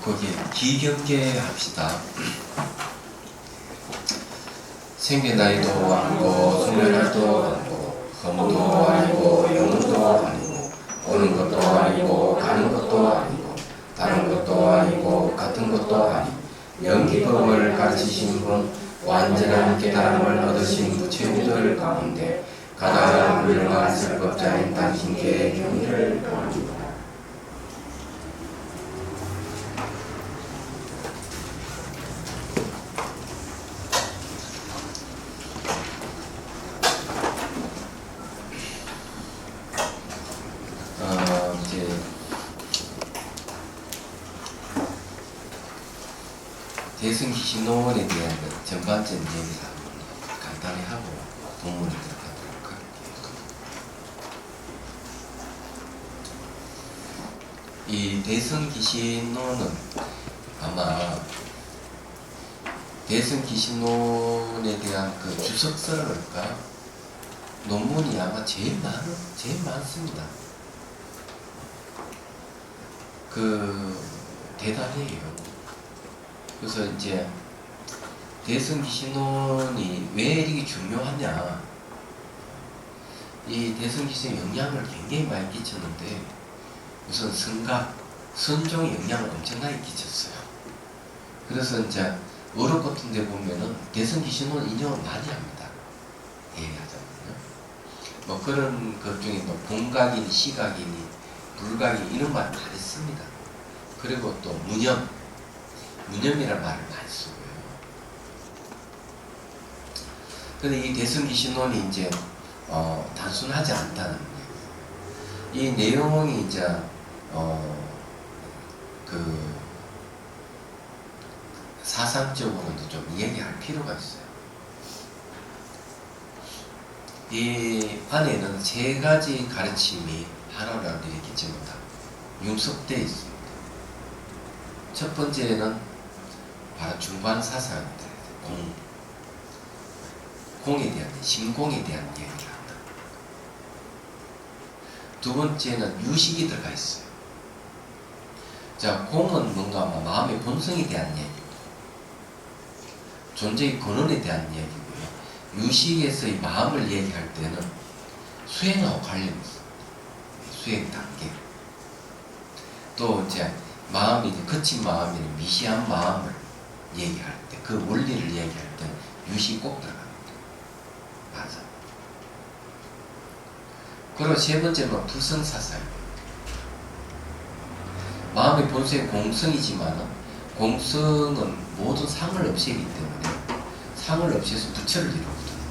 거기 기경계 합시다. 생계 나이도 아니고 소멸날도 아니고 허무도 아니고 영무도 아니고 오는 것도 아니고 가는 것도 아니고 다른 것도 아니고 같은 것도 아니고 영기법을 가르치신 분, 완전한 깨달음을 얻으신 부처님들 가운데 가장 훌륭한 설법자인 당신께 경의를 표합니다. 이제 대승기신론에 대한 전반적인 얘기를 간단히 하고 본문에 들어가도록 할게요. 이 대승기신론은 아마 대승기신론에 대한 그 주석설을까 논문이 아마 제일 많습니다. 대단해요. 그래서 이제 대승기신론이 왜 이렇게 중요하냐, 이 대승기신의 영향을 굉장히 많이 끼쳤는데 우선 성각, 선종의 영향을 엄청나게 끼쳤어요. 그래서 이제 어록 같은 데 보면은 대승기신론 인용을 많이 합니다. 얘기하자면요. 뭐 그런 것 중에 뭐 본각이니 시각이니 불각이니 이런 말 많이 씁니다. 그리고 또 무념이라는 말을 많이 쓰고요. 근데 이 대승기신론이 이제 단순하지 않다는 거예요. 이 내용이 이제 사상적으로도 좀 이야기할 필요가 있어요. 이 안에는 세 가지 가르침이 하나로 이렇게 전부 다 융습되어 있습니다. 첫 번째는 바로 중반 사상입니다. 공에 대한, 신공에 대한 이야기를 한다. 두 번째는 유식이 들어가 있어요. 자, 공은 뭔가 마음의 본성에 대한 이야기고, 존재의 근원에 대한 이야기고요. 유식에서의 마음을 얘기할 때는 수행하고 관련이 있습니다. 수행 단계. 또 이제 마음이 거친 마음이나 미시한 마음을 얘기할 때, 그 원리를 얘기할 때 유식이 꼭 들어갑니다. 맞아. 그리고 세 번째는 불성사상입니다. 마음의 본성이 공성이지만 공성은 모든 상을 없애기 때문에 상을 없애서 부처를 이루거든요.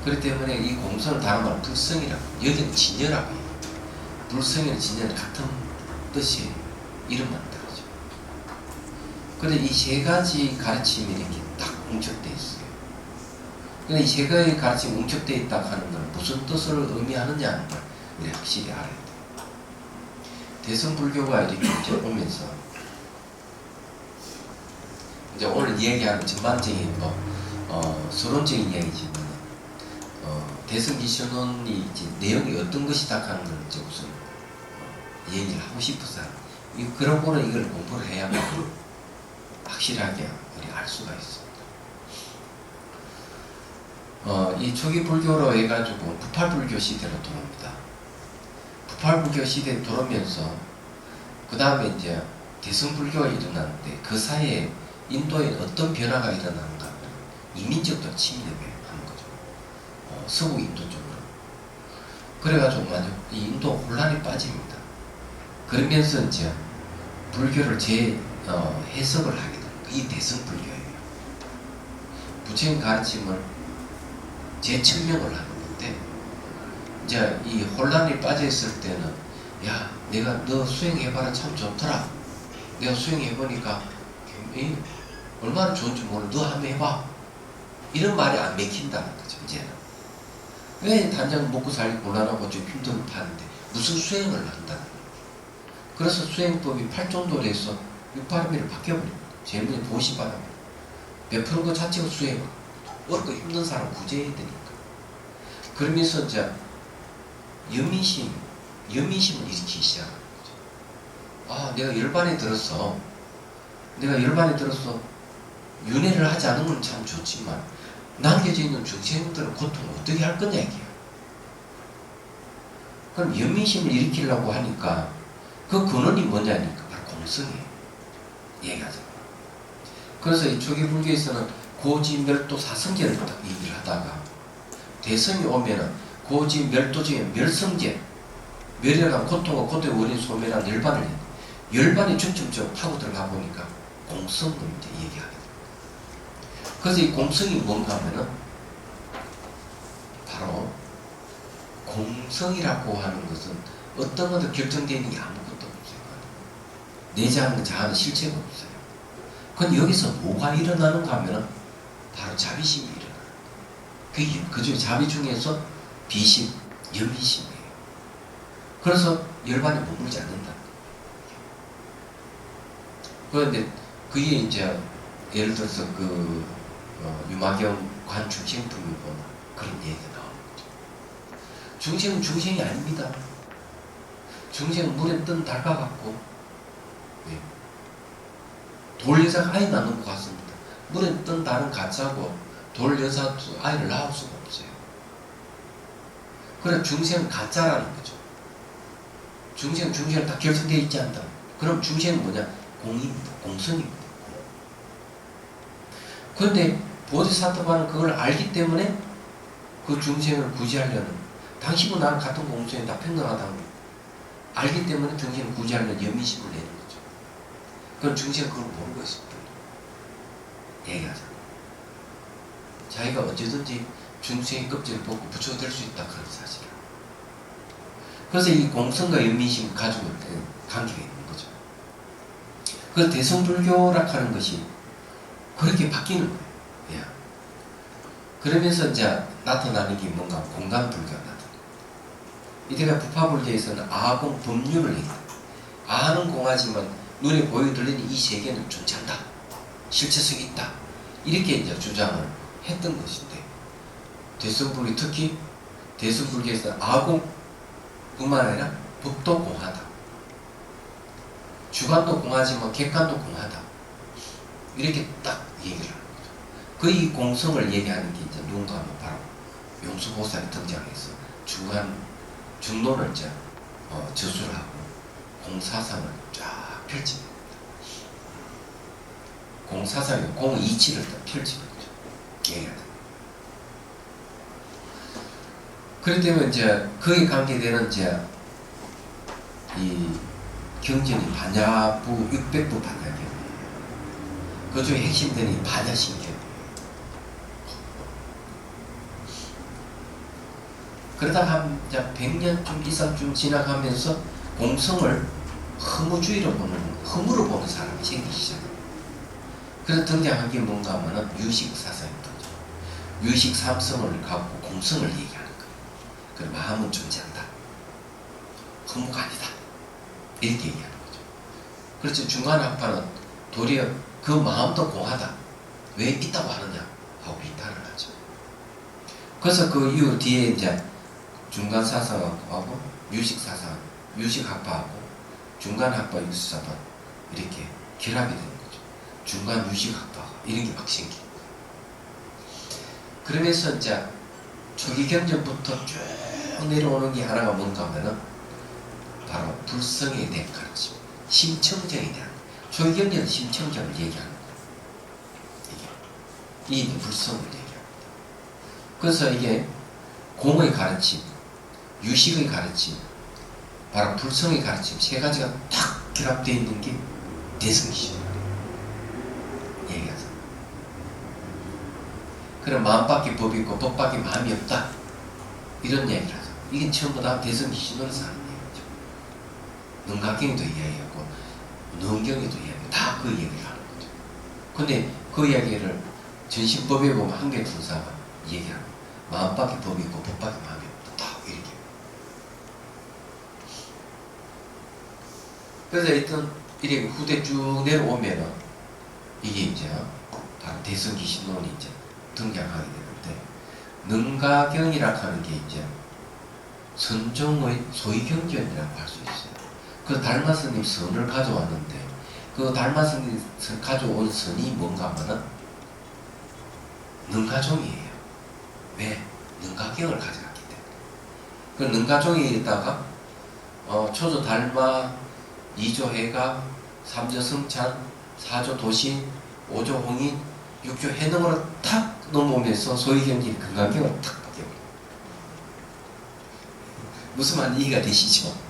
그렇기 때문에 이 공성을 다른 말은 불성이라고, 여기는 진여라고 해요. 불성이나 진여는 같은 뜻이 이름만 다르죠. 그런데 이 세 가지 가르침이 이렇게 딱 뭉쳐져 있어요. 근데 이 세 가지 가르침이 뭉쳐져 있다 하는 건 무슨 뜻을 의미하느냐는 걸 우리 확실히 알아야 돼요. 대승불교가 이렇게 이제 오면서 이제 오늘 이야기하는 전반적인 서론적인 이야기지만 대승기신론이 이제 내용이 어떤 것이다 하는 걸 이제 우선 얘기를 하고 싶어서 그런 거는 이걸 공부를 해야만 확실하게 우리 알 수가 있습니다. 이 초기 불교로 해가지고 부팔불교 시대로 돌아옵니다. 부팔불교 시대에 돌아오면서 그 다음에 이제 대승불교가 일어나는데 그 사이에 인도에 어떤 변화가 일어나는가 하면 이민족들 침입을 하는 거죠. 서구 인도 쪽으로. 그래가지고 이 인도 혼란에 빠집니다. 그러면서 이제 불교를 해석을 하게 됩니다. 이 대승불교예요. 부처님 가르침을 재측명을 하는 건데, 이제 이 혼란에 빠져있을 때는 야, 내가 너 수행해봐라 참 좋더라. 내가 수행해보니까 얼마나 좋은지 몰라. 너 한번 해봐. 이런 말이 안 맥힌다는 거죠, 이제는. 왜 단장 먹고 살기 곤란하고 좀 힘든 파는데 무슨 수행을 한다는 거예요. 그래서 수행법이 팔종도에서 육파르미를 바뀌어버립니다. 제일 먼저 보시바랍니다. 베푸는 것 자체가 수행. 어렵고 힘든 사람 구제해야 되니까. 그러면서 이제 여민심을 일으키기 시작하는 거죠. 아, 내가 열반에 들었어. 내가 열반에 들어서 윤회를 하지 않은 건 참 좋지만 남겨져 있는 중생들은 고통을 어떻게 할 거냐 이게요. 그럼 연민심을 일으키려고 하니까 그 근원이 뭐냐니까 바로 공성이에요. 얘기하잖아. 그래서 이 초기 불교에서는 고지멸도 사성제를 딱 얘기를 하다가 대성이 오면은 고지멸도 중에 멸성제, 멸이라는 고통과 고통의 원인 소멸한 열반을 해요. 열반이 중점적으로 파고 들어가 보니까 공성을 이제 얘기하게 돼요. 그래서 이 공성이 뭔가 하면은 바로 공성이라고 하는 것은 어떤 것도 결정되는 게 아무것도 없어요. 내장은 자아는 실체가 없어요. 그럼 여기서 뭐가 일어나는가 하면은 바로 자비심이 일어나요. 그 중에 자비 중에서 비심, 연민심이에요. 그래서 열반에 머물지 않는다. 그런데 그게 이제 예를 들어서 유마경 관중생품을 보면 그런 얘기가 나오는 거죠. 중생은 중생이 아닙니다. 중생은 물에 뜬 달과 같고, 돌 여자가 아이 낳는 것 같습니다. 물에 뜬 달은 가짜고 돌 여자도 아이를 낳을 수가 없어요. 그래 중생은 가짜라는 거죠. 중생은 다 결정되어 있지 않다. 그럼 중생은 뭐냐? 공입니다. 공성입니다. 그런데 보디사트바는 그걸 알기 때문에 그 중생을 구제하려는, 당신과 나랑 같은 공성이 다 평등하다는 거 알기 때문에 중생을 구제하려는 연민심을 내는 거죠. 그럼 중생은 그걸 모르고 있습니다. 얘기하잖아요. 자기가 언제든지 중생의 껍질을 벗고 부처될 수 있다 그런 사실이에요. 그래서 이 공성과 연민심을 가지고 있는 관계가 있는 거죠. 그 대성불교라 하는 것이 그렇게 바뀌는 거예요. 예. 그러면서 이제 나타나는 게 뭔가 공간불교가 나타나요. 이때가 부파불교에서는 아공 법륜을 얘기해요. 아는 공하지만 눈에 보여 들리는 이 세계는 존재한다. 실체성이 있다. 이렇게 이제 주장을 했던 것인데, 대성불교, 특히 대성불교에서는 아공뿐만 아니라 법도 공하다. 주관도 공하지만 객관도 공하다. 이렇게 딱 얘기를 하는 거죠. 그 이 공성을 얘기하는 게 이제 누군가 하면 바로 용수보살이 등장해서 중론을 이제 저술을 하고 공사상을 쫙 펼칩니다. 공사상이 공이치를 딱 펼치는 거죠. 얘기하는. 그렇기 때문에 이제 거기에 관계되는 이제 이 경전이 반야부 600부 반야경. 그 중에 핵심되는 반야신경. 그러다가 한 100년쯤 이상쯤 지나가면서 공성을 허무주의로 허무로 보는 사람이 생기기 시작합니다. 그래서 등장한 게 뭔가 하면은 유식사상이 등장. 유식 삼성을 갖고 공성을 얘기하는 거예요. 그리고 마음은 존재한다. 허무가 아니다. 이렇게 얘기하는 거죠. 그렇죠. 중간학파는 도리어 그 마음도 공하다. 왜 있다고 하느냐 하고 비판을 하죠. 그래서 그 이후 뒤에 이제 중간사상하고 유식사상, 유식학파하고 중간학파, 유식사상 이렇게 결합이 되는 거죠. 중간 유식학파 이런 게 막 생깁니다. 그러면서 이제 초기 경전부터 쭉 내려오는 게 하나가 뭔가 하면은 바로 불성에 대한 가르침, 심청정에 대한. 초기 경전은 심청정을 얘기하는 거예요. 이 불성을 얘기합니다. 그래서 이게 공의 가르침, 유식의 가르침, 바로 불성의 가르침 세 가지가 탁 결합되어 있는 게 대성기심이에요. 얘기하죠. 그럼 마음밖에 법이 있고 법밖에 마음이 없다. 이런 얘기를 하죠. 이게 전부 다 대성기심으로서 하는 얘기죠. 능각경에도 이야기하고 능경에도 이야기하고 다 그 얘기를 하는 거죠. 근데 그 이야기를 전신법에 보면 한계fun사가 얘기하는 마음밖에 법이 있고 법밖에 마음이 없다. 딱 이렇게. 그래서 일단 이렇게 후대 쭉 내려오면은 이게 이제 바로 대성기신론이 이제 등장하게 되는데, 능가경이라고 하는 게 이제 선종의 소위경전이라고 할 수 있어요. 그 달마스님 선을 가져왔는데 그 달마스님 가져온 선이 뭔가 하면은 능가종이에요. 왜? 능가경을 가져갔기 때문에. 그 능가종이에다가 초조 달마, 2조 해가, 3조 승찬, 4조 도신, 5조 홍인, 6조 해능으로 탁 넘어오면서 소위경진 금강경을 탁 바뀌어버려요. 무슨 말 이해가 되시죠?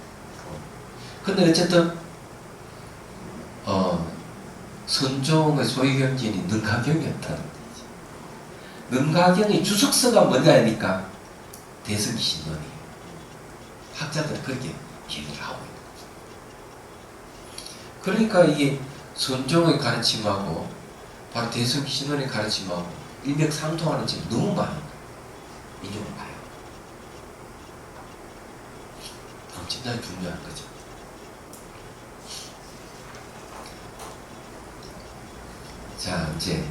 근데 어쨌든 선종의 소위경진이 능가경이었다는 거죠. 능가경의 주석서가 뭐냐 하니까 대승신론이 학자들은 그렇게 얘기를 하고 있는 거죠. 그러니까 이게 선종의 가르침하고 바로 대승신론의 가르침하고 일맥상통하는 점이 너무 많은 거예요. 인용을 봐요. 엄청나게 중요한 거죠. 자, 이제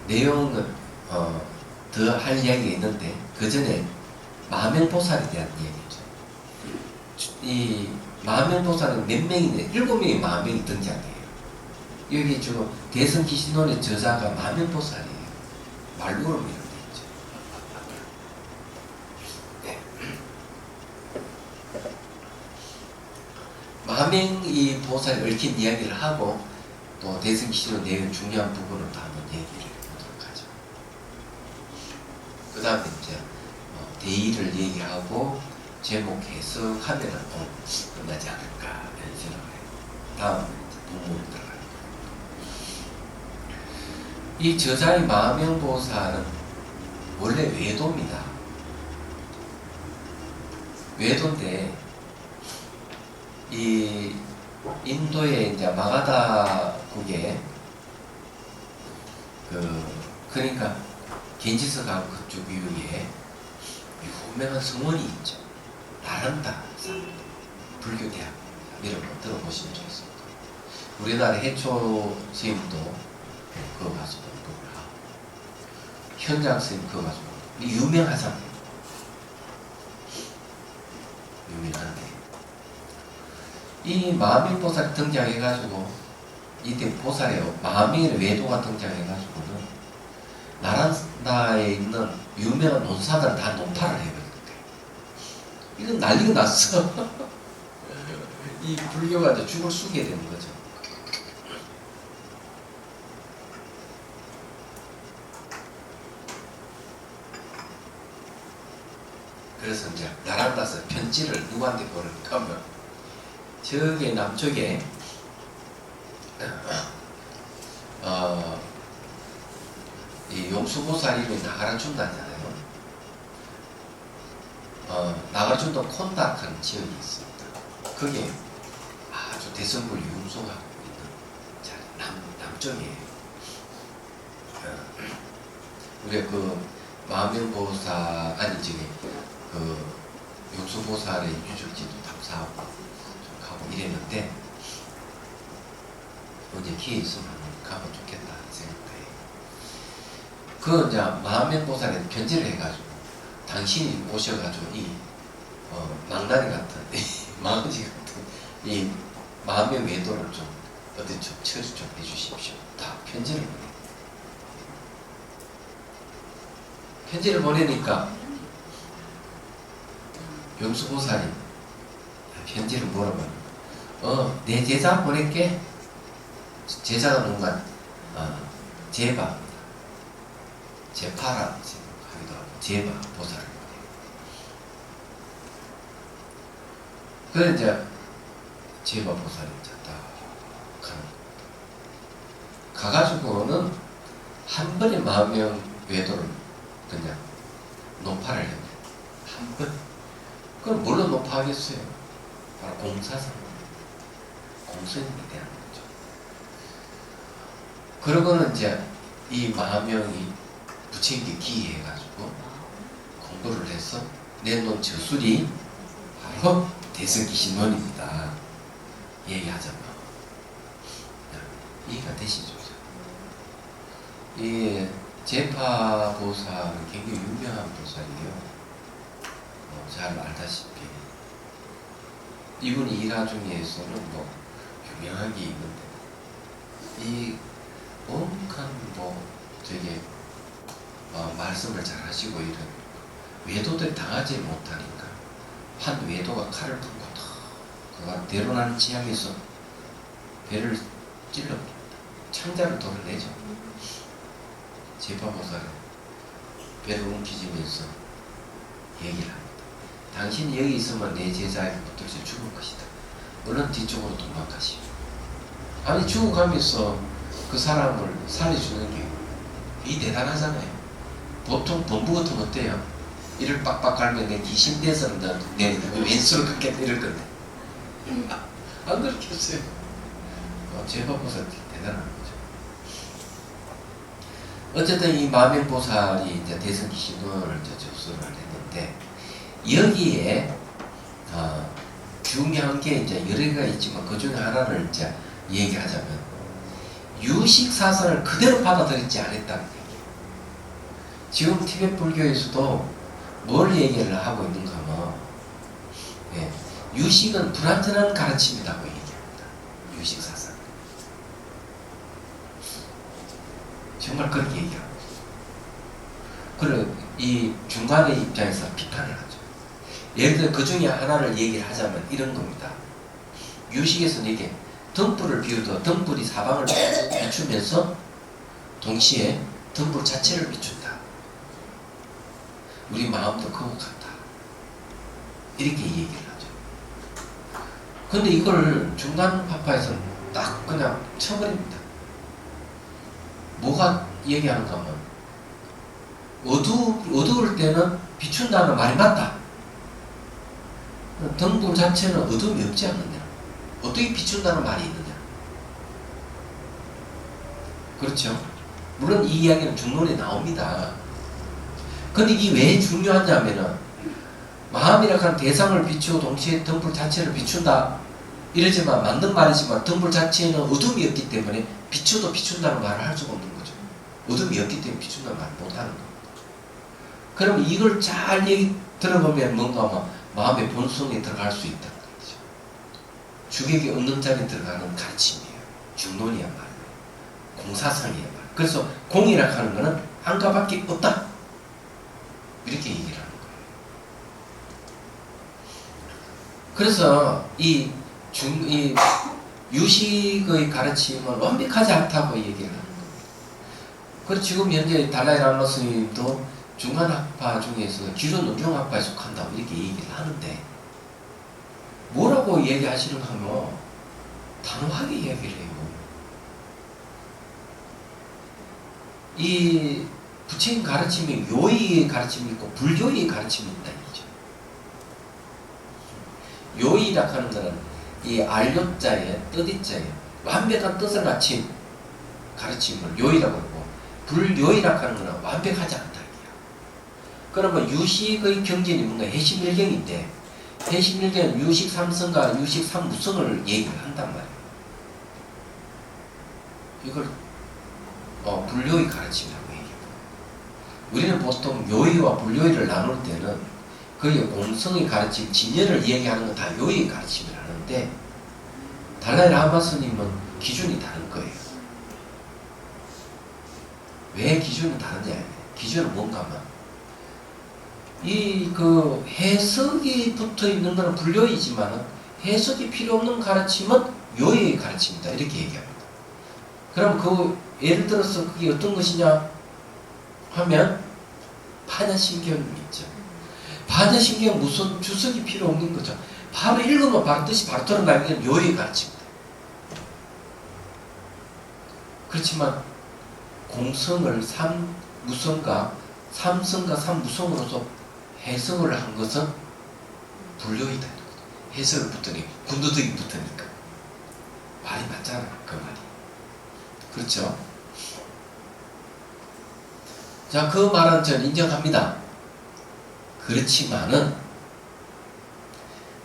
내용은 더 할 이야기가 있는데 그 전에 마명보살에 대한 얘기죠. 이 마명보살은 몇 명이네? 7명의 마명이 등장해요. 여기 지금 대승기신론의 저자가 마명보살이에요. 말구름이라고 되어 있죠. 네. 마명이 보살이 얽힌 이야기를 하고 또 대승기신론 내용 중요한 부분을 다 한번 얘기를 해보도록 하죠. 그 다음에 이제 대의를 얘기하고 제목 해석하면은 끝나지 않을까 이런 생각을 해요. 다음은 본문으로 들어가요. 이 저자의 마명보살은 원래 외도입니다. 외도인데 이 인도의 이제 마가다국에 그러니까 겐지스강 그쪽 위에 유명한 성원이 있죠. 나란다 불교 대학 이런 거 들어보시면 좋겠습니다. 우리나라 해초 스님도 그거 가지고 공부를 하고 현장 스님 그거 가지고 유명하잖아요. 유명한데 이 마명보살이 등장해가지고 이때 보살의 마명의 외도가 등장해가지고는 나란다에 있는 유명한 논사들을 다 논파를 해버린 거예요. 이건 난리가 났어. 이 불교가 이제 죽을 수게 되는 거죠. 그래서 이제 나란다서 편지를 누구한테 보낼까 하면 저기 남쪽에 이 용수보살이 나가라준다잖아요. 나가라준도 콘닥하는 지역이 있습니다. 그게 아주 대성불 융성하고 있는 자리 남쪽이에요. 우리가 그 마명보살 아니 저기 그 용수보살의 유적지도 탐사하고 좀 가고 이랬는데 언제 기회 있으면 가면 좋겠다 생각해요. 그 이제 마명보살에 편지를 해가지고 당신이 오셔가지고 이 망나니 같은 망치 같은 이 마명 외도를 좀 어디 좀 처리 좀 해주십시오. 다 편지를 보내. 편지를 보내니까 용수보살이 편지를 뭐라고 내 제자 보낼게. 제자가 뭔가 제바 제파라 하기도 하고 제바 보살을 보내요. 그래서 이제 제바 보살이 이제 딱 가가지고는 한 번에 마명 외도를 그냥 노파를 해요. 한 번. 그럼 뭘로 노파하겠어요? 바로 공사상, 공선에 대한 거죠. 그러고는 이제 이 마명이 부처님께 기해가지고 공부를 해서 내놓은 저술이 바로 대승기신론입니다. 얘기하자면 이해가 되시죠? 이 제파보살은 굉장히 유명한 보살이에요. 잘 알다시피 이분이 일화 중에서는 뭐 유명한 게 있는데 이 온갖 뭐 되게 말씀을 잘 하시고 이런 외도들 당하지 못하니까 한 외도가 칼을 품고 그가 대로나는 지향에서 배를 찔러 창자를 돌아내죠. 제파보살은 배를 움켜쥐면서 얘기를 합니다. 당신이 여기 있으면 내 제자에게 붙들려 죽을 것이다. 얼른 뒤쪽으로 도망가시오. 아니 죽어가면서 그 사람을 살려주는 게 이 대단하잖아요. 보통 범부 같으면 어때요? 이를 빡빡 갈면 내 귀신 돼서는 내 왼수를 긋겠다 이럴 건데 안 그렇게 했어요. 제파보살 대단한 거죠. 어쨌든 이 마명보살이 이제 대성기신을 접수를 했는데 여기에 중요한 게 이제 여러 개가 있지만 그 중에 하나를 이제 얘기하자면 유식사상을 그대로 받아들이지 않았다는 얘기예요. 지금 티베트 불교에서도 뭘 얘기를 하고 있는가 하면 유식은 불완전한 가르침이라고 얘기합니다. 유식사상. 정말 그렇게 얘기합니다. 그리고 이 중간의 입장에서 비판을 하죠. 예를 들어 그 중에 하나를 얘기를 하자면 이런 겁니다. 유식에서는 이게 등불을 비우도 등불이 사방을 비추면서 동시에 등불 자체를 비춘다. 우리 마음도 그거 같다. 이렇게 얘기를 하죠. 근데 이걸 중간 파파에서는 딱 그냥 쳐버립니다. 뭐가 얘기하는가 하면 어두울 때는 비춘다는 말이 맞다. 등불 자체는 어둠이 없지 않느냐. 어떻게 비춘다는 말이 있느냐. 그렇죠? 물론 이 이야기는 중론에 나옵니다. 근데 이게 왜 중요하냐면은 마음이라 하는 대상을 비추고 동시에 등불 자체를 비춘다. 이러지만 맞는 말이지만 등불 자체는 어둠이 없기 때문에 비춰도 비춘다는 말을 할 수가 없는 거죠. 어둠이 없기 때문에 비춘다는 말을 못하는 겁니다. 그럼 이걸 잘 얘기 들어보면 뭔가 마음의 본성에 들어갈 수 있다. 주객이 없는 자리에 들어가는 가르침이에요. 중론이야말로. 공사상이야말로. 그래서 공이라 하는 것은 한가밖에 없다. 이렇게 얘기를 하는 거예요. 그래서 이 유식의 가르침은 완벽하지 않다고 얘기를 하는 겁니다. 그리고 지금 현재 달라이 라마 스님도 중간학파 중에서 기존 의종학파에 속한다고 이렇게 얘기를 하는데 뭐라고 얘기하시는가 하면 단호하게 얘기를 해요. 이 부처님 가르침이 요의의 가르침이 있고 불교의 가르침이 있다 이죠. 요의라 하는 것은 이 알요자에 뜻이자에 완벽한 뜻을 갖춘 가르침을 요의라고 하고 불요의라 하는 것은 완벽하지 않다 이게요. 그러면 유식의 경전이 뭔가 해심일경인데 해심일경은 유식 삼성과 유식 삼무성을 얘기를 한단 말이에요. 이걸 불요의 가르침이라고 얘기합니다. 우리는 보통 요의와 불요의를 나눌 때는 거의 공성의 가르침, 진여를 얘기하는 건 다 요의의 가르침을 하는데 달라이 라마 스님은 기준이 다른 거예요. 왜 기준이 다르냐? 기준은 뭔가 하면 그 해석이 붙어 있는 것은 불요이지만 해석이 필요 없는 가르침은 요의의 가르침이다. 이렇게 얘기합니다. 그럼 그 예를 들어서 그게 어떤 것이냐 하면 반야심경이 있죠. 반야심경 무슨 주석이 필요 없는 거죠. 바로 읽으면 바로 뜻이 바로 드러나는 게 요의의 가르침입니다. 그렇지만 공성을 삼무성과 삼성과 삼무성으로서 해석을 한 것은 불요이다. 해석을 붙으니 군더더기 붙으니까 말이 맞잖아. 그 말이. 그렇죠? 자, 그 말은 저는 인정합니다. 그렇지만은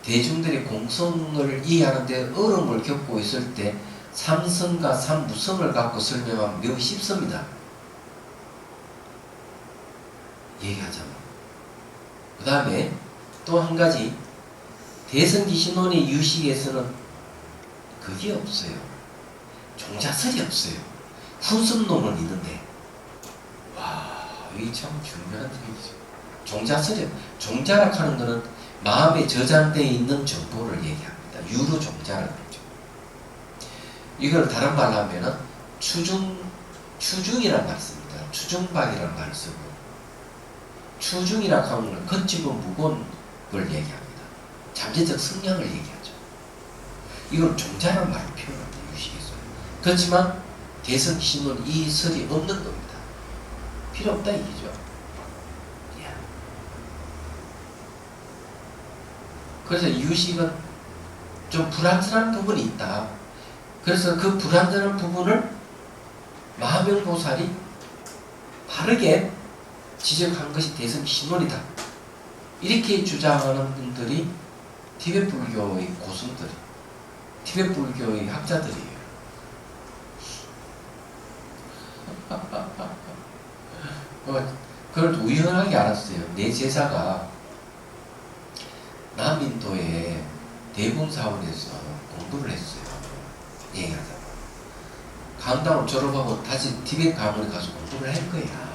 대중들이 공성을 이해하는데 어려움을 겪고 있을 때 삼성과 삼무성을 갖고 설명하면 매우 쉽습니다. 얘기하자면. 그 다음에 또 한 가지 대성기신론의 유식에서는 그게 없어요. 종자설이 없어요. 후습론은 있는데, 와, 이게 참 중요한 얘기죠. 종자설이, 종자라 하는 것은 마음에 저장되어 있는 정보를 얘기합니다. 유로 종자라는 거죠. 이걸 다른 말로 하면은 추중이라는 말을 씁니다. 추중박이라는 말을 쓰고, 추중이라고 하는 건 거치고 무거운 걸 얘기합니다. 잠재적 성량을 얘기하죠. 이걸 종자라는 말을 표현합니다. 유식에서. 그렇지만 대성기신론 이 설이 없는 겁니다. 필요 없다 이기죠. 그래서 유식은 좀 불완전한 부분이 있다. 그래서 그 불완전한 부분을 마하명보살이 바르게 지적한 것이 대성기신론이다. 이렇게 주장하는 분들이 티베트 불교의 고승들, 티베트 불교의 학자들이에요. 그걸 우연하게 알았어요. 내 제자가 남인도에 대봉사원에서 공부를 했어요. 얘기하자면 강당을 졸업하고 다시 티베트 가문에 가서 공부를 할 거야.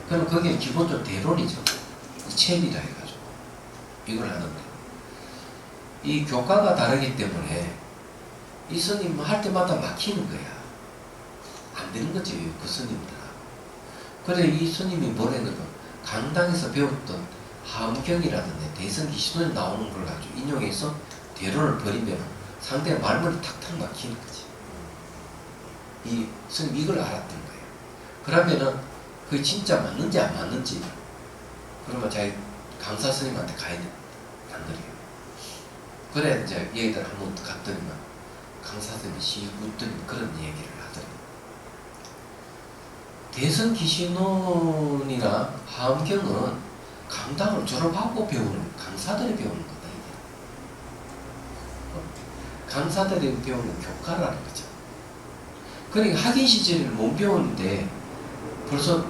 그럼 그게 기본적으로 대론이죠. 체리라 해가지고 이걸 하는데 이 교과가 다르기 때문에 이 스님 할 때마다 막히는 거야. 안 되는 거지 그 스님들아. 그래 이 스님이 뭘 했는가? 강당에서 배웠던 하무경이라든지 대성기신론에 나오는 걸 가지고 인용해서 대론을 벌이면 상대가 말문이 탁탁 막히는 거지. 이 스님 이걸 알았던 거예요. 그러면은 그게 진짜 맞는지 안 맞는지 그러면 자기 강사 스님한테 가야 돼. 안 그래요. 그래 이제 얘기들 한번 갔더니만 강사 스님이 씩 웃더니 그런 얘기를 하더라고요. 대성기신론이나 하암경은 강당을 졸업하고 배우는 강사들이 배우는 거다. 이게. 강사들이 배우는 교과라는 거죠. 그러니까 학인 시절을 못 배우는데 벌써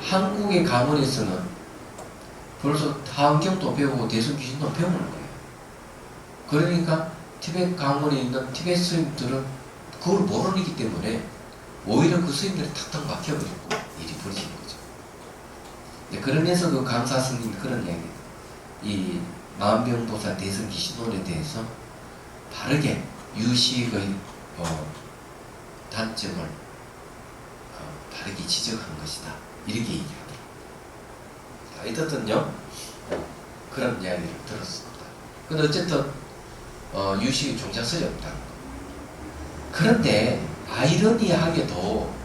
한국의 가문에서는 벌써 하암경도 배우고 대성기신도 배우는 거예요. 그러니까 티베트 가문에 있는 티베트 스님들은 그걸 모르기 때문에 오히려 그 스님들이 탁탁 막혀버리고 일이 벌어지는 거죠. 네, 그러면서 그 강사 스님 그런 이야기, 이 마음병보살 대성기신론에 대해서 바르게 유식의 단점을 바르게 지적한 것이다. 이렇게 얘기하더라고요. 어쨌든요, 그런 이야기를 들었습니다. 근데 어쨌든 유식의 종자설이 없다는 거. 그런데 아이러니하게도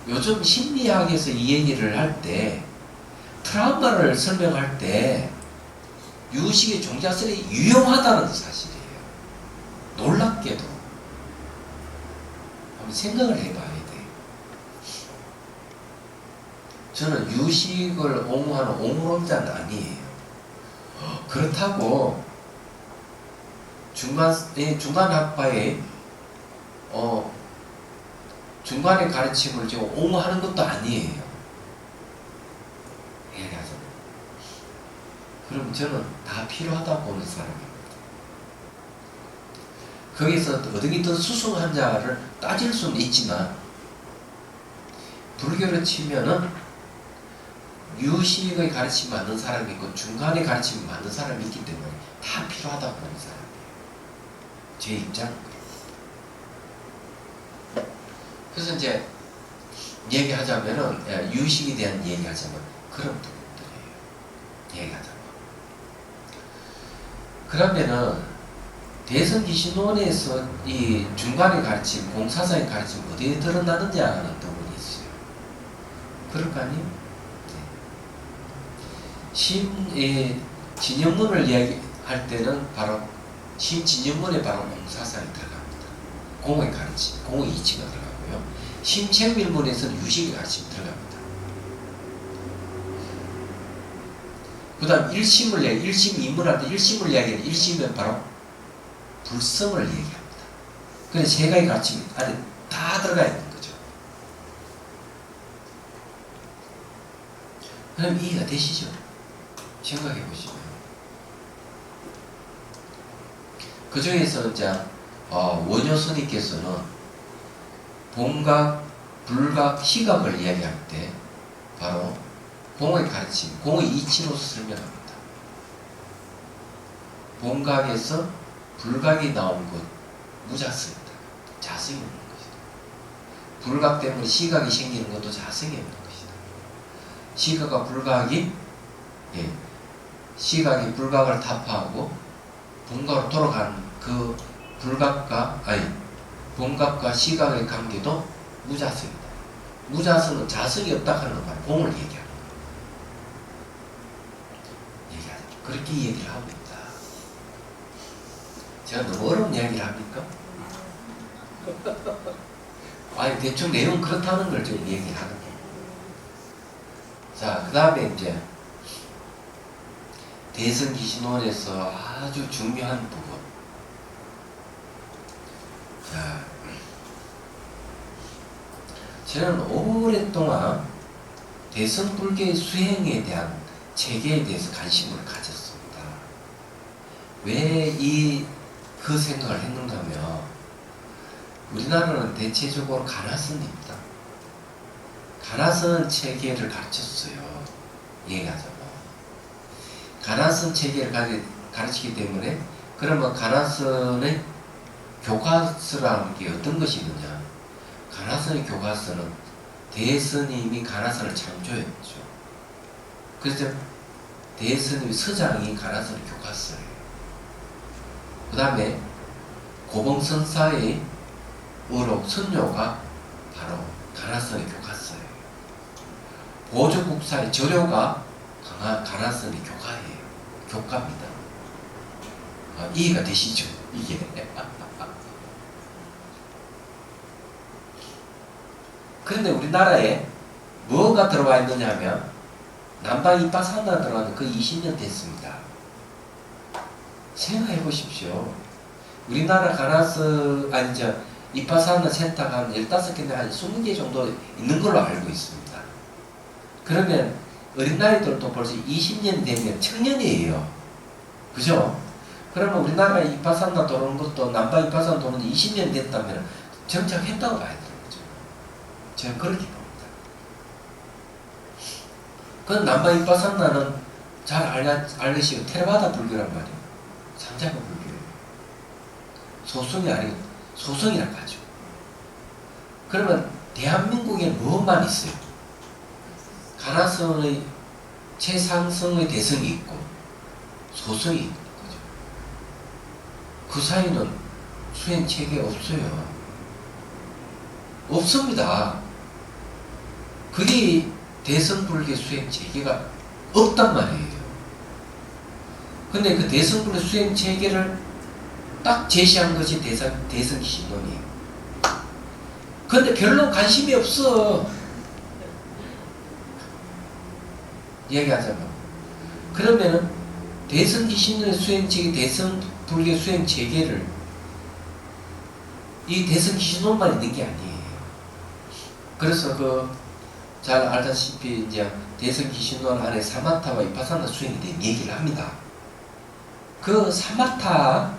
요즘 심리학에서 이 얘기를 할 때 트라우마를 설명할 때 유식의 종자설이 유용하다는 사실이에요. 놀랍게도 한번 생각을 해봐야 돼요. 저는 유식을 옹호하는 옹호론자는 아니에요. 그렇다고 중간 학파의 중간의 가르침을 지금 옹호하는 것도 아니에요. 얘기하자면. 그럼 저는 다 필요하다고 보는 사람입니다. 거기서 어떻게 더 수승한 자를 따질 수는 있지만 불교로 치면은 유식의 가르침이 맞는 사람이 있고 중간의 가르침이 맞는 사람이 있기 때문에 다 필요하다고 보는 사람이에요. 제 입장은 그래요. 그래서 이제 얘기하자면은 유식에 대한 얘기하자면 그런 부분들이에요. 얘기하자면 그러면은 대성기신론에서 이 중간의 가르침, 공사사의 가르침 어디에 드러나는지 하는 부분이 있어요. 그럴 거 아니에요? 진영문을 이야기할 때는 바로 진영문에 바로 공사사에 들어갑니다. 공의 가르침, 공의 이치가 들어가고요. 심체밀문에서는 유식의 가르침이 들어갑니다. 그 다음 일심 인문할 때 일심을 이야기하는 일심은 바로 불성을 얘기합니다. 그래서 세 가지 가르침이 안에 다 들어가 있는 거죠. 그럼 이해가 되시죠? 생각해 보시면 그 중에서 이제 원효 스님께서는 본각, 불각, 시각을 이야기할 때 바로 공의 가르침, 공의 이치로서 설명합니다. 본각에서 불각이 나온 것 무자성이다. 자성이 없는 것이다. 불각 때문에 시각이 생기는 것도 자성이 없는 것이다. 시각과 불각이 시각이 불각을 타파하고 본각으로 돌아가는 그 본각과 시각의 관계도 무자성이다. 무자성은 자성이 없다 하는 말, 공을 얘기하는 거예요. 그렇게 얘기를 하고 있다. 제가 너무 어려운 이야기를 합니까? 아니, 대충 내용 그렇다는 걸 좀 얘기를 하는 거예요. 자, 그 다음에 이제 대승기신론에서 아주 중요한 부분. 자, 저는 오랫동안 대승불교의 수행에 대한 체계에 대해서 관심을 가졌습니다. 왜 그 생각을 했는가 하면 우리나라는 대체적으로 가나선입니다. 가나선 체계를 가르쳤어요. 얘기하자면 가나선 체계를 가르치기 때문에 그러면 가나선의 교과서라는 게 어떤 것이 있느냐. 가나선의 교과서는 대스님이 가나선을 창조했죠. 그래서 대스님 서장이 가나선의 교과서예요. 그 다음에 고봉선사의 의록 선료가 바로 가나선의 교과서예요. 보조국사의 저료가 가나선의 교과예요. 교과입니다. 이해가 되시죠? 이게. 그런데 우리나라에 뭐가 들어와 있느냐 하면 남방 이빠사나 들어가는 그 20년 됐습니다. 생각해 보십시오. 우리나라 이빠사나 센터가 한 15개나 한 20개 정도 있는 걸로 알고 있습니다. 그러면 어린 나이들도 벌써 20년 되면 청년이에요. 그죠? 그러면 우리나라 이빠사나 도는 것도 남방 이빠사나 도는 20년 됐다면 정착했다고 봐야 되는 거죠. 저는 그렇게 봅니다. 그 남방 이빠사나는 잘 알으시고 테라바다 불교란 말이에요. 삼자가 불교예요. 소성이 아니고 소성이라고 하죠. 그러면 대한민국에 뭐만 있어요? 가나성의 최상성의 대성이 있고 소성이 있는 거죠. 그 사이는 수행 체계가 없어요. 없습니다. 그게 대성불교 수행 체계가 없단 말이에요. 근데 그 대성불교 수행 체계를 딱 제시한 것이 대성기신론이에요. 근데 별로 관심이 없어. 얘기하자면. 그러면은 대성기신론의 수행체계, 대성불교 수행체계를 이 대성기신론만 있는 게 아니에요. 그래서 잘 알다시피 이제 대성기신론 안에 사마타와 이파사나 수행에 대한 얘기를 합니다. 그 사마타는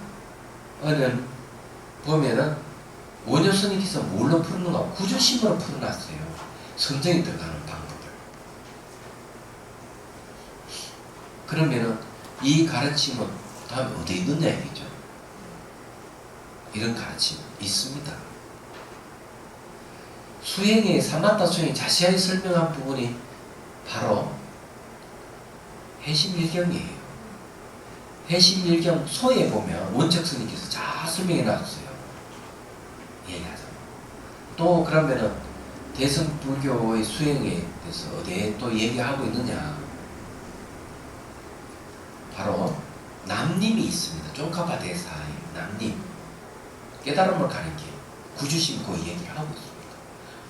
보면은 원효 스님께서 뭘로 풀는가? 구조심으로 풀어놨어요. 성정이 들어가는 방법을. 그러면은 이 가르침은 다음에 어디에 있느냐 얘기죠. 이런 가르침이 있습니다. 수행의 사마타 수행이 자세하게 설명한 부분이 바로 해심일경이에요. 해심일경 소에 보면 원척스님께서 잘 설명해 놨어요. 얘기하자면. 또 그러면은 대성불교의 수행에 대해서 어디에 또 얘기하고 있느냐. 바로 남림이 있습니다. 쫑카파 대사의 남림. 깨달음을 가리켜 구주심 그 얘기를 하고 있습니다.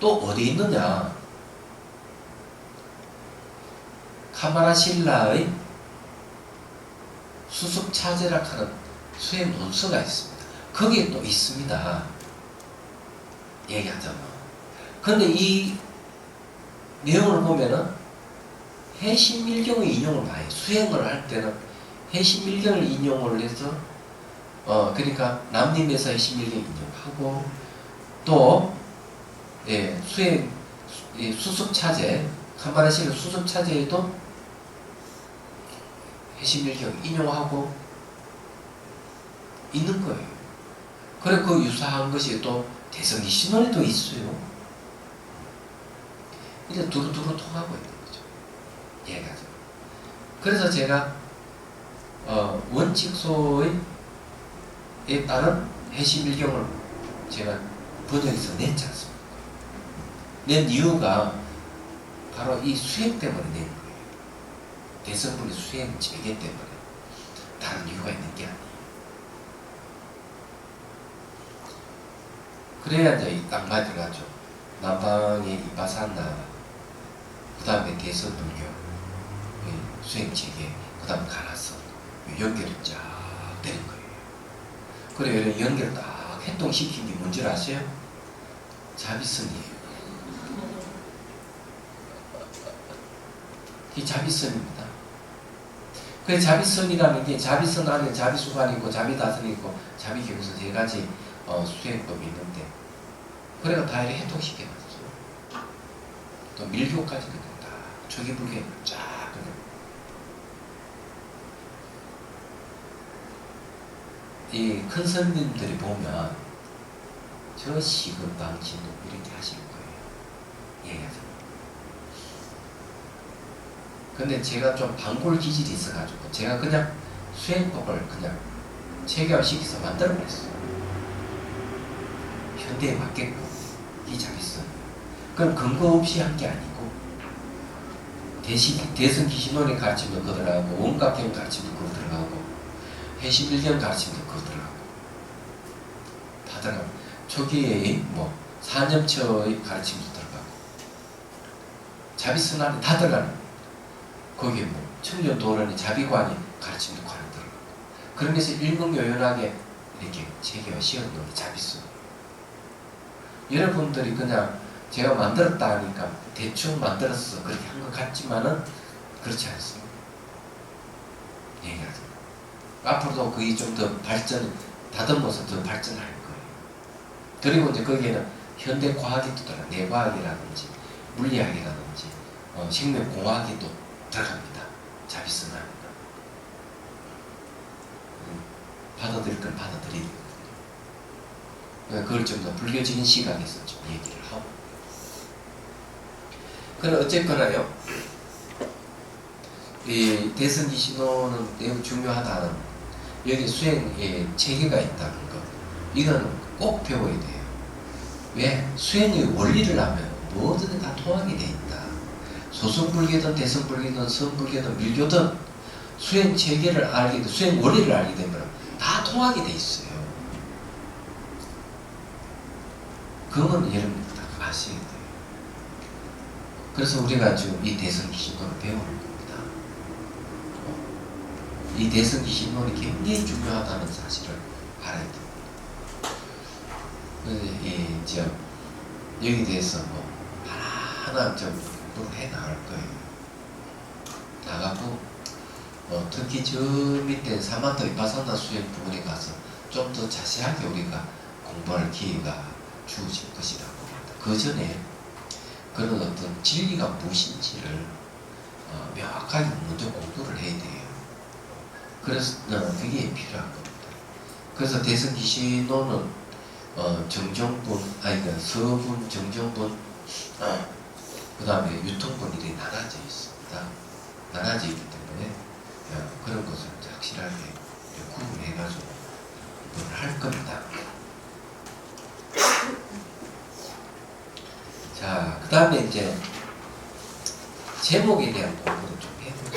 또 어디 있느냐. 카마라실라의 수습차제라 하는 수행 논서가 있습니다. 거기에 또 있습니다. 얘기하자면. 그런데 이 내용을 보면은 해신밀경의 인용을 많이 해요. 수행을 할 때는 해신밀경을 인용을 해서 그러니까 남림에서 해신밀경 인용하고 또 수행 수습차제 한마디씩 수습차제에도 해신밀경 인용하고 있는 거예요. 그래 그 유사한 것이 또 대성기 신원에도 있어요. 이제 두루두루 통하고 있는 거죠. 얘가. 그래서 제가 원칙소에 따른 해신밀경을 제가 번역해서 냈지 않습니까? 낸 이유가 바로 이 수행 때문에 낸 거예요. 대성분의 수행 체계 때문에. 다른 이유가 있는 게 아니에요. 그래야 이제 이 땅말 들어가죠. 남방의 이바산나, 그 다음에 대성불교, 수행체계, 그 다음에 가나서 연결이 쫙 되는 거예요. 그래 이런 연결을 딱 해동시킨 게 뭔지 아세요? 자비선이에요. 이 자비선입니다. 그 자비선이라는 게 자비선 안에 자비수관이 있고 자비다선이 있고 자비경선 세 가지 수행법이 있는데 그래가 다 이렇게 해동시켜놨어요. 또 밀교까지 그냥 다 초기 불교에 쫙 그냥 이 큰 선생님들이 보면 저 시급방진도 이렇게 하실 거예요. 얘기하죠. 근데 제가 좀 방골 기질이 있어가지고 제가 그냥 수행법을 그냥 체계화시켜서 만들어버렸어요. 현대에 맞게끔 이 자비선. 그럼 근거 없이 한 게 아니고 대승기신론의 가르침도 그거 들어가고 원각경 가르침도 그거 들어가고 해신밀경 가르침도 그거 들어가고 다 들어가고 초기에 뭐 산념처의 가르침도 들어가고 자비선 안에 다 들어가는 거기에 뭐 청년도론의 자비관이 가르침도 관이 들어가고 그런 데서 일목요연하게 이렇게 체계화 시험론의 자비선. 여러분들이 그냥 제가 만들었다 하니까 대충 만들어서 그렇게 한 것 같지만은 그렇지 않습니다. 얘기하죠. 앞으로도 그게 좀 더 다듬어서 더 발전할 거예요. 그리고 이제 거기에는 현대 과학이 또 들어가, 뇌과학이라든지 물리학이라든지 생명공학이 또 들어갑니다. 자비선 합니다. 받아들일 건 받아들이는 거거든요. 그걸 좀 더 불교적인 시각에서 좀 얘기를 하고. 그럼 어쨌거나요, 이 대승기신호는 매우 중요하다는 여기 수행에 체계가 있다는 것, 이거는 꼭 배워야 돼요. 왜? 수행의 원리를 하면 뭐든 다 통하게 돼 있다. 소승불교든 대승불교든 성불교든 밀교든 수행 체계를 알게 돼, 수행 원리를 알게 되면 다 통하게 돼 있어요. 그건 여러분들 다 아셔야 돼요. 그래서 우리가 지금 이 대승기신론을 배우는 겁니다. 이 대승기신론이 굉장히 중요하다는 사실을 알아야 됩니다. 그래서 여기 대해서 뭐 하나하나 좀 공부를 해 나갈 거예요. 나가고 특히 저 밑에 사만토 이파산나 수행 부분에 가서 좀 더 자세하게 우리가 공부할 기회가 주어질 것이라고 합니다. 그 전에 그런 어떤 진리가 무엇인지를 명확하게 먼저 공부를 해야 돼요. 그래서 그게 필요한 겁니다. 그래서 대승기신론은 정정분, 그러니까 서분, 정정분, 그 다음에 유통분이 나눠져 있습니다. 나눠져 있기 때문에 그런 것을 확실하게 구분해가지고 공부를 할 겁니다. 자, 그 다음에 이제 제목에 대한 공부를 좀 해보죠.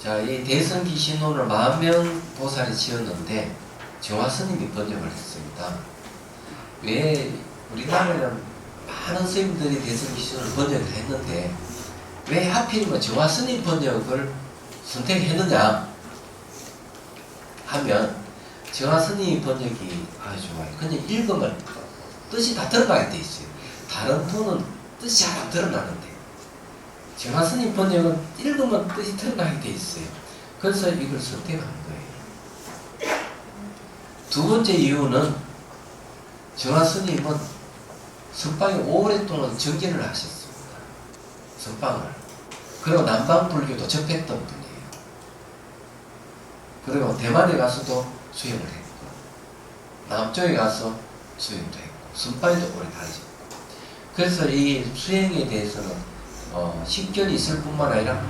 자, 이 대승기신론을 만명보살이 지었는데 정화스님이 번역을 했습니다. 왜 우리나라에는 많은 스님들이 대승기신론을 번역을 했는데 왜 하필이면 정화스님 번역을 선택했느냐 하면 정화스님 번역이 아주 좋아요. 그냥 읽으면 뜻이 다 드러나게 돼 있어요. 다른 부는 뜻이 잘 안 드러나는데 정화스님 번역은 읽으면 뜻이 드러나게 돼 있어요. 그래서 이걸 선택한 거예요. 두 번째 이유는 정화스님은 선방에 오랫동안 정진을 하셨습니다. 선방을. 그리고 남방불교도 접했던 분이에요. 그리고 대만에 가서도 수행을 했고 남쪽에 가서 수행도 했고 선방에도 오래 다니셨고 그래서 이 수행에 대해서는 식견이 있을 뿐만 아니라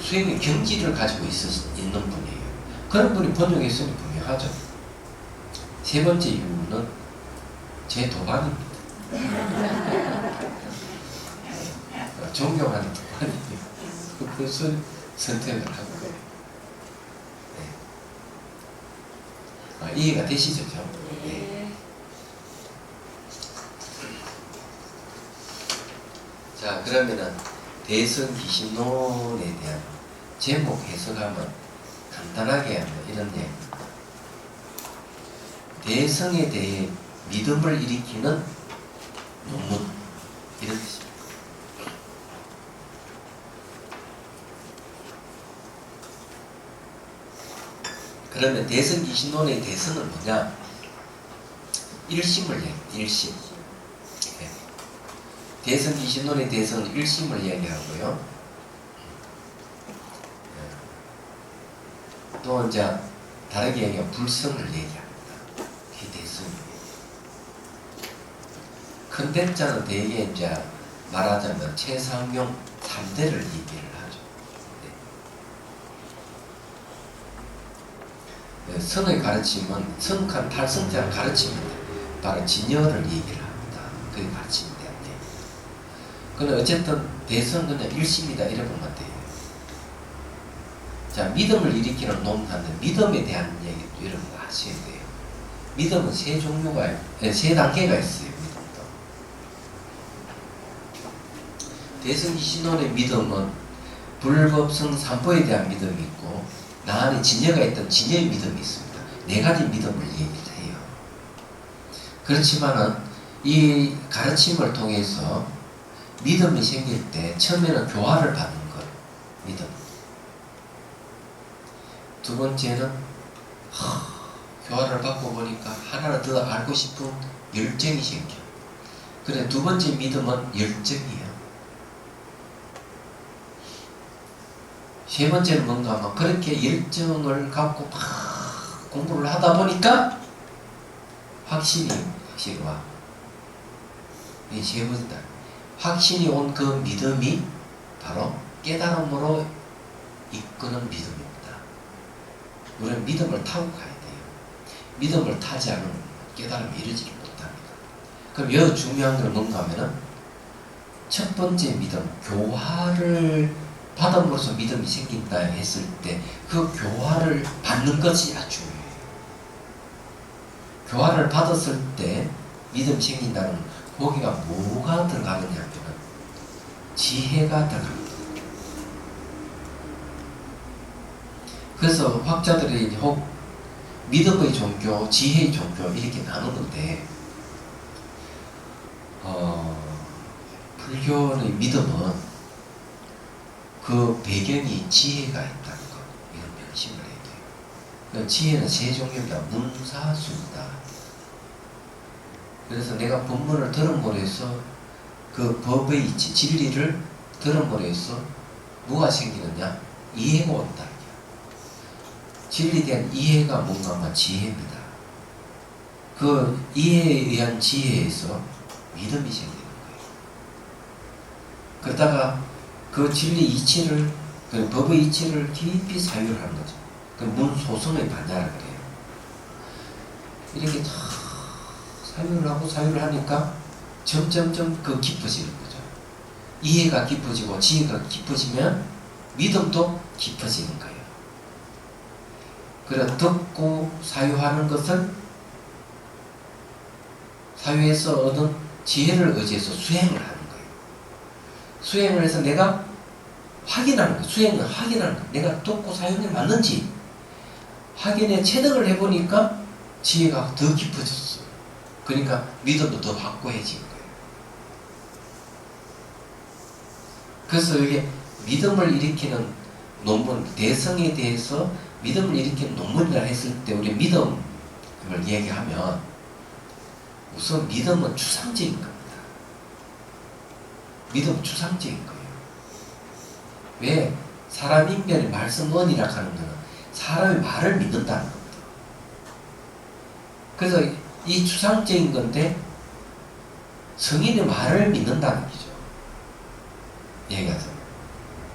수행의 경지를 가지고 있는 분이에요. 그런 분이 번역했으니 분명하죠. 세 번째 이유는 제 도반입니다. 존경하는 도반이에요. 그래서 선택을 한 거예요. 네. 이해가 되시죠? 네. 자, 그러면은 대성기신론에 대한 제목 해석하면 간단하게 하면 이런 내용입니다. 대성에 대해 믿음을 일으키는 논문 이런 뜻입니다. 그러면 대성기신론의 대성은 뭐냐? 일심을 일심. 네. 대성기신론의 대성은 일심을 이야기하고요. 또 이제 다르게 얘기하면 불성을 얘기합니다. 그게 대성이에요. 큰 대자는 대개 이제 말하자면 최상용 3대를 얘기를 하죠. 네. 성의 가르침은 성한 탈성자를 가르칩니다. 바로 진여를 얘기를 합니다. 그게 가르침에 대한 얘기. 근데 어쨌든 대성 그냥 일심이다 이래 보면 돼요. 자, 믿음을 일으키는 논하는 믿음에 대한 얘기도 이런 거 하셔야 돼요. 믿음은 세 단계가 있어요. 믿음도. 대성기신론의 믿음은 불법성 삼보에 대한 믿음이 있고 나 안에 진여가 있던 진여의 믿음이 있습니다. 네 가지 믿음을 얘기를 해요. 그렇지만은 이 가르침을 통해서 믿음이 생길 때 처음에는 교화를 받는 것, 믿음. 두 번째는 교화를 받고 보니까 하나를 더 알고 싶은 열정이 생겨. 그래 두 번째 믿음은 열정이에요. 세 번째는 뭔가 하면 그렇게 열정을 갖고 막 공부를 하다 보니까 확신이 와. 이 세 번째 확신이 온 그 믿음이 바로 깨달음으로 이끄는 믿음입니다. 우리는 믿음을 타고 가야 돼요. 믿음을 타지 않으면 깨달음이 이르지를 못합니다. 그럼 여기 중요한 건 뭔가 하면은 첫 번째 믿음, 교화를 받음으로써 믿음이 생긴다 했을 때 그 교화를 받는 것이 아주 중요해요. 교화를 받았을 때 믿음이 생긴다는 거기가 뭐가 들어가느냐면 지혜가 들어갑니다. 그래서 학자들이 혹 믿음의 종교, 지혜의 종교 이렇게 나누는데 불교의 믿음은 그 배경이 지혜가 있다는 것 이런 명심을 해야 돼요. 지혜는 세 종류입니다. 문사수입니다. 그래서 내가 법문을 들음으로 해서 그 법의 이치, 진리를 들음으로 해서 뭐가 생기느냐? 이해가 온다. 진리에 대한 이해가 뭔가 하면 지혜입니다. 그 이해에 의한 지혜에서 믿음이 생기는 거예요. 그러다가 그 진리 이치를, 그 법의 이치를 깊이 사유하는 거죠. 그 문소성의 반야라 그래요. 이렇게 다 사유를 하니까 점점점 그 깊어지는 거죠. 이해가 깊어지고 지혜가 깊어지면 믿음도 깊어지는 거예요. 그래 듣고 사유하는 것을 사유에서 얻은 지혜를 의지해서 수행을 하는 거예요. 수행을 해서 내가 확인하는 거예요. 수행은 확인하는 거예요. 내가 듣고 사유에 맞는지. 확인에 체득을 해보니까 지혜가 더 깊어졌어요. 그러니까 믿음도 더 확고해진 거예요. 그래서 이게 믿음을 일으키는 논문, 대성에 대해서 믿음을 일으키는 논문이라 했을 때 우리 믿음을 얘기하면 우선 믿음은 추상적인 겁니다. 믿음은 추상적인 거예요. 왜? 사람 인별의 말씀원이라 하는 것은 사람의 말을 믿는다는 겁니다. 그래서 이 추상적인 건데 성인의 말을 믿는다는 거죠. 얘기하자면.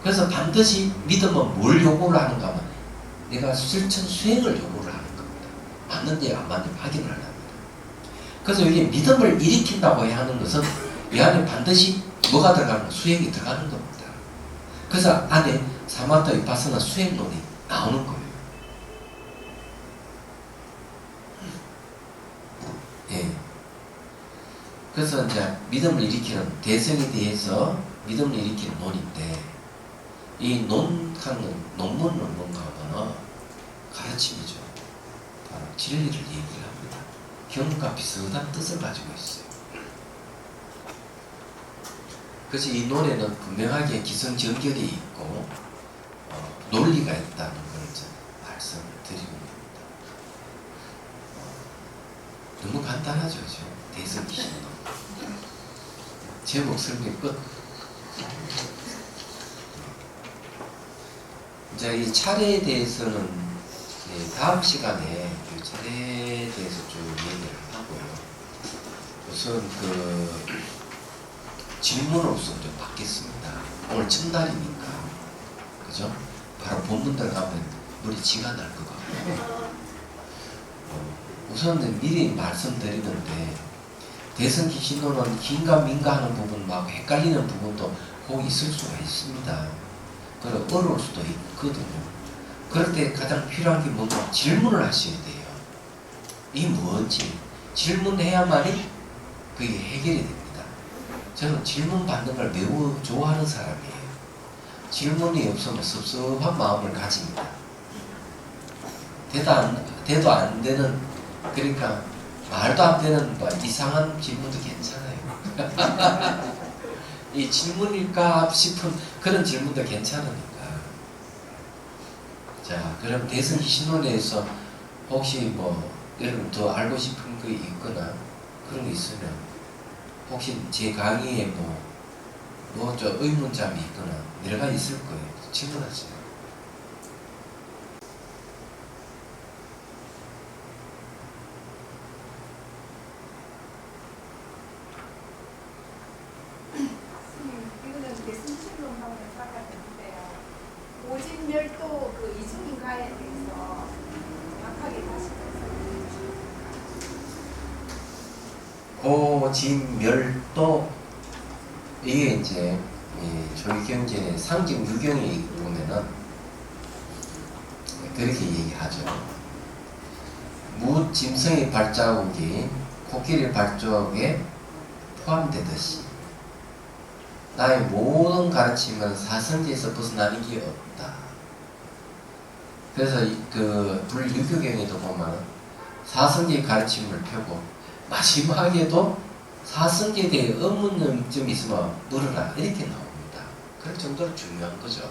그래서 반드시 믿음은 뭘 요구를 하는가 하면 내가 실천 수행을 요구를 하는 겁니다. 맞는지 안 맞는지 확인을 하는 겁니다. 그래서 이게 믿음을 일으킨다고 해야 하는 것은 이 안에 반드시 뭐가 들어가는 거? 수행이 들어가는 겁니다. 그래서 안에 사마타 위파스나 수행론이 나오는 거예요. 예. 그래서 이제 믿음을 일으키는 대성에 대해서 믿음을 일으키는 논인데 이 논하는 논문은 뭔가 하면 가르침이죠. 바로 진리를 얘기를 합니다. 경과 비슷한 뜻을 가지고 있어요. 그래서 이 논에는 분명하게 기성정결이 있고 논리가 있다는 걸 이제 말씀을 드리는 겁니다. 너무 간단하죠, 대성기신론. 제목 설명 끝. 이제 이 차례에 대해서는 다음 시간에 이 차례에 대해서 좀 얘기를 하고요. 우선 질문으로서 좀 받겠습니다. 오늘 첫날이니까, 그죠? 바로 본문 들어가면 우리 지가 날 것 같고. 우선 미리 말씀드리는데 대성기신론은 긴가 민가 하는 부분 막 헷갈리는 부분도 꼭 있을 수가 있습니다. 그리고 어려울 수도 있거든요. 그럴 때 가장 필요한 게 뭔가 질문을 하셔야 돼요. 이 뭔지 질문해야만이 그게 해결이 됩니다. 저는 질문 받는 걸 매우 좋아하는 사람이에요. 질문이 없으면 섭섭한 마음을 가집니다. 대도 안 되는, 그러니까 말도 안 되는 이상한 질문도 괜찮아요. 이 질문일까 싶은 그런 질문도 괜찮으니까. 자, 그럼 대성기신론에서 혹시 여러분 더 알고 싶은 거 있거나 그런 거 있으면 혹시 제 강의에 의문점이 있거나 여러 가지 있을 거예요. 질문하세요. 오진멸도 그 이중인가에 대해서 정확하게 다시 오진멸도 이게 이제 저희 경전의 상징 유경에 보면은 그렇게 얘기하죠. 무짐승의 발자국이 코끼리 발자국에 포함되듯이 나의 모든 가르침은 사성제에서 벗어나는 게 없다. 그래서 불유교경에도 보면 사성제의 가르침을 펴고 마지막에도 사성제에 대해 의문점이 있으면 물어라 이렇게 나옵니다. 그럴 정도로 중요한 거죠.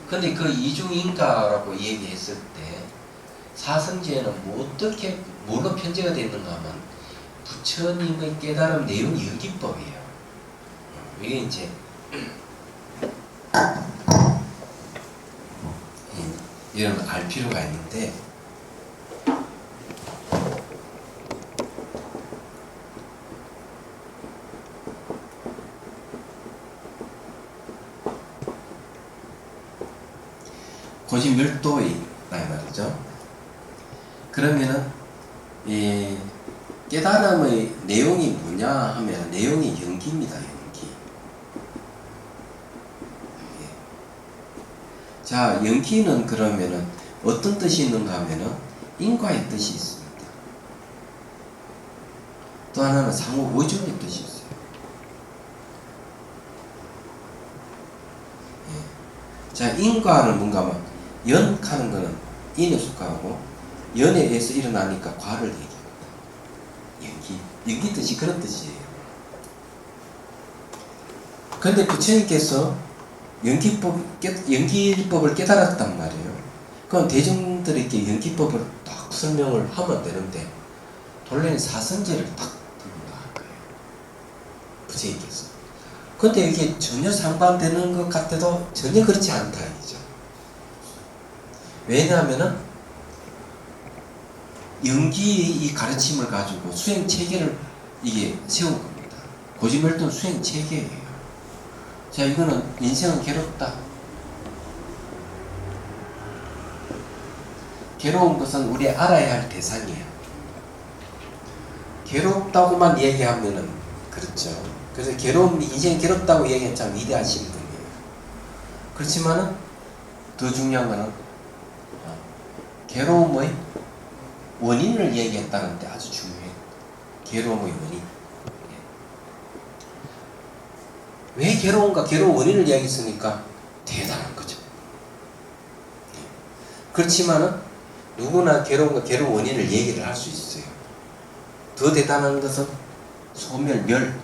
근데 그 이중인가라고 얘기했을 때 사성제에는 어떻게 뭘로 편제가 되어 있는가 하면 부처님의 깨달음 내용 연기법이에요. 이게 이제 이런 알 필요가 있는데 고진멸도의 말이죠. 그러면은 이 깨달음의 내용이 뭐냐 하면 내용이 연기입니다. 연기. 자, 연기는 그러면은 어떤 뜻이 있는가 하면은 인과의 뜻이 있습니다. 또 하나는 상호 보존의 뜻이 있어요. 자, 인과는 뭔가 하면 연하는 거는 인에 속하고 연에 의해서 일어나니까 과를 얘기합니다. 연기 뜻이 그런 뜻이에요. 그런데 부처님께서 연기법을 깨달았단 말이에요. 그럼 대중들에게 연기법을 딱 설명을 하면 되는데 본래는 사선제를 딱 들고 나간 거예요. 부처님께서. 근데 이게 전혀 상반되는 것 같아도 전혀 그렇지 않다 이죠. 왜냐하면은 연기의 이 가르침을 가지고 수행 체계를 이게 세운 겁니다. 고지멸도는 수행 체계예요. 자, 이거는 인생은 괴롭다. 괴로운 것은 우리 알아야 할 대상이에요. 괴롭다고만 얘기하면은 그렇죠. 그래서 인생이 괴롭다고 얘기하면 참 위대하신 분이에요. 그렇지만은 더 중요한 거는 괴로움의 원인을 얘기했다는데 아주 중요해요. 괴로움의 원인. 왜 괴로운가? 괴로운 원인을 이야기했으니까 대단한 거죠. 그렇지만은 누구나 괴로운 원인을 얘기를 할 수 있어요. 더 대단한 것은 소멸멸.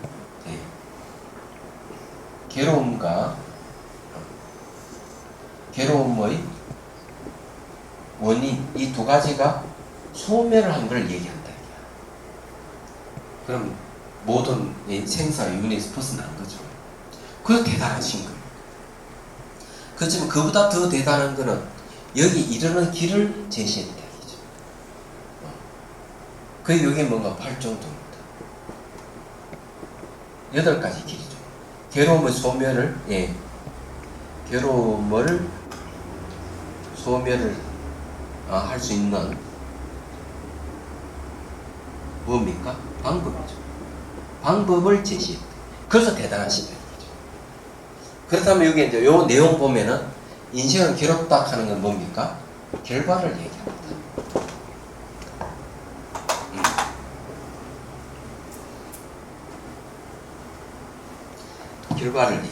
괴로움과 괴로움의 원인 이 두 가지가 소멸을 한 걸 얘기한다. 그럼 모든 생사 윤회에서 벗어난 거죠. 그거 대단하신 거예요. 그렇지만 그보다 더 대단한 거는 여기 이르는 길을 제시했다. 그 여기 뭔가 8정도입니다. 8가지 길이죠. 괴로움의 소멸을 괴로움을 소멸을 할 수 있는 뭡니까? 방법이죠. 방법을 제시했다. 그래서 대단하시다. 그렇다면 여기 이제 요 내용 보면은 인생은 괴롭다 하는 건 뭡니까? 결과를 얘기합니다.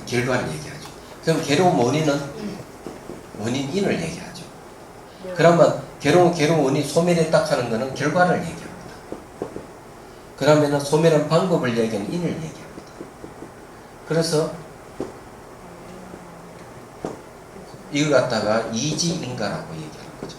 결과를 얘기하죠. 그럼 괴로운 원인인을 얘기하죠. 그러면 괴로운 원인 소멸했다 하는 거는 결과를 얘기합니다. 그러면은 소멸한 방법을 얘기하는 인을 얘기합니다. 그래서 이걸 갖다가 이지인가라고 얘기하는 거죠.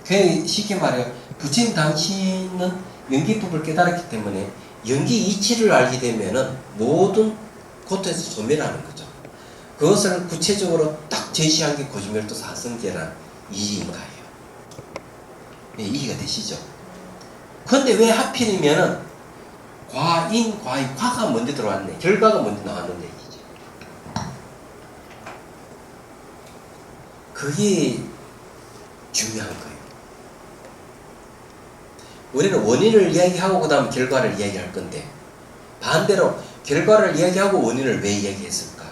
그 쉽게 말해요. 부처님 당신은 연기법을 깨달았기 때문에 연기 이치를 알게 되면은 모든 고통에서 소멸하는 거죠. 그것을 구체적으로 딱 제시한 게 고지멸도 사성제란 이지인가예요. 이해가 되시죠? 그런데 왜 하필이면은 과인, 과의, 과가 먼저 들어왔네. 결과가 먼저 나왔는데 얘기죠. 그게 중요한 거예요. 우리는 원인을 이야기하고 그 다음 결과를 이야기할 건데 반대로 결과를 이야기하고 원인을 왜 이야기했을까?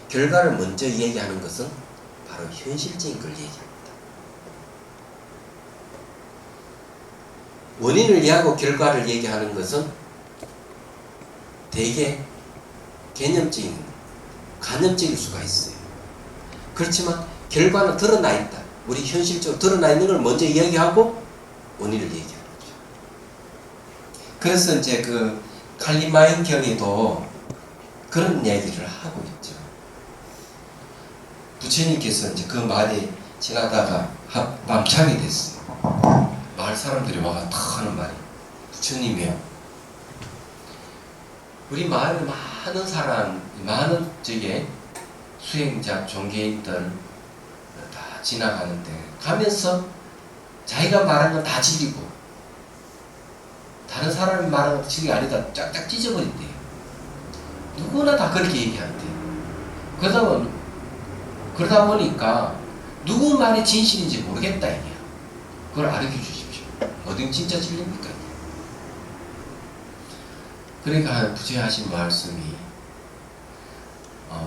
결과를 먼저 이야기하는 것은 바로 현실적인 걸 얘기합니다. 원인을 이해하고 결과를 얘기하는 것은 되게 개념적인, 간접적일 수가 있어요. 그렇지만 결과는 드러나 있다. 우리 현실적으로 드러나 있는 걸 먼저 이야기하고 원인을 얘기하는 거죠. 그래서 이제 그 칼리마인 경에도 그런 얘기를 하고 있죠. 부처님께서 이제 그 말이 지나다가 맘참이 됐어요. 마을 사람들이 와가 탁 하는 말이 부처님이요. 우리 마을에 많은 사람, 많은 수행자, 종교인들 다 지나가는데 가면서 자기가 말하는 건 다 질리고 다른 사람이 말하는 건 질이 아니다. 쫙쫙 찢어버린대요. 누구나 다 그렇게 얘기한대요. 그러다 보니까 누구 말이 진실인지 모르겠다 이게. 그걸 알려 주십시오. 어딘 진짜 진리입니까? 그러니까 부처님 하신 말씀이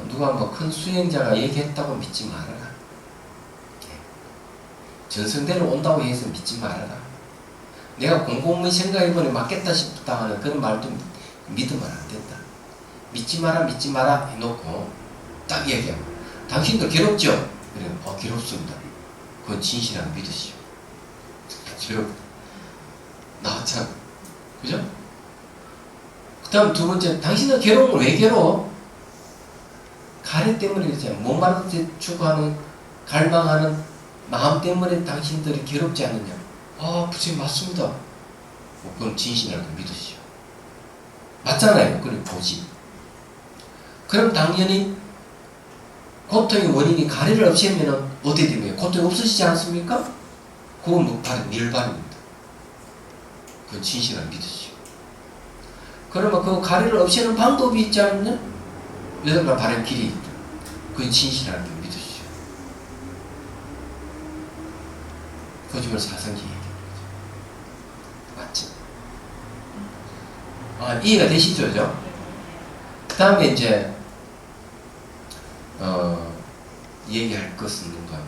누가 뭐 큰 수행자가 얘기했다고 믿지 말아라. 전승대로 온다고 해서 믿지 말아라. 내가 곰곰이 생각해보니 맞겠다 싶다 하는 그런 말도 믿으면 안 된다. 믿지 마라 해놓고 딱 얘기하고 당신도 괴롭죠? 그래, 괴롭습니다. 그건 진실한 믿으시오. 여러분 나왔잖아. 그죠? 그 다음 두 번째, 당신은 괴로운 걸 왜 괴로워? 가래 때문에 그렇지. 목마른 데 추구하는 갈망하는 마음 때문에 당신들이 괴롭지 않느냐? 아, 부처님 맞습니다. 그건 진실이라고 믿으시오. 맞잖아요. 그래 보지. 그럼 당연히 고통의 원인이 가래를 없애면 어떻게 됩니까? 고통이 없어지지 않습니까? 그건 뭐 바로 밀반입니다. 그건 진실을 믿으시오. 그러면 그 가래를 없애는 방법이 있지 않느냐? 여러분과 바른 길이 있다. 그건 진실이라는 걸 믿으시오. 거짓말 사성기 얘기하는 거죠. 맞지? 아, 이해가 되시죠? 그 다음에 이제 얘기할 것은 뭔가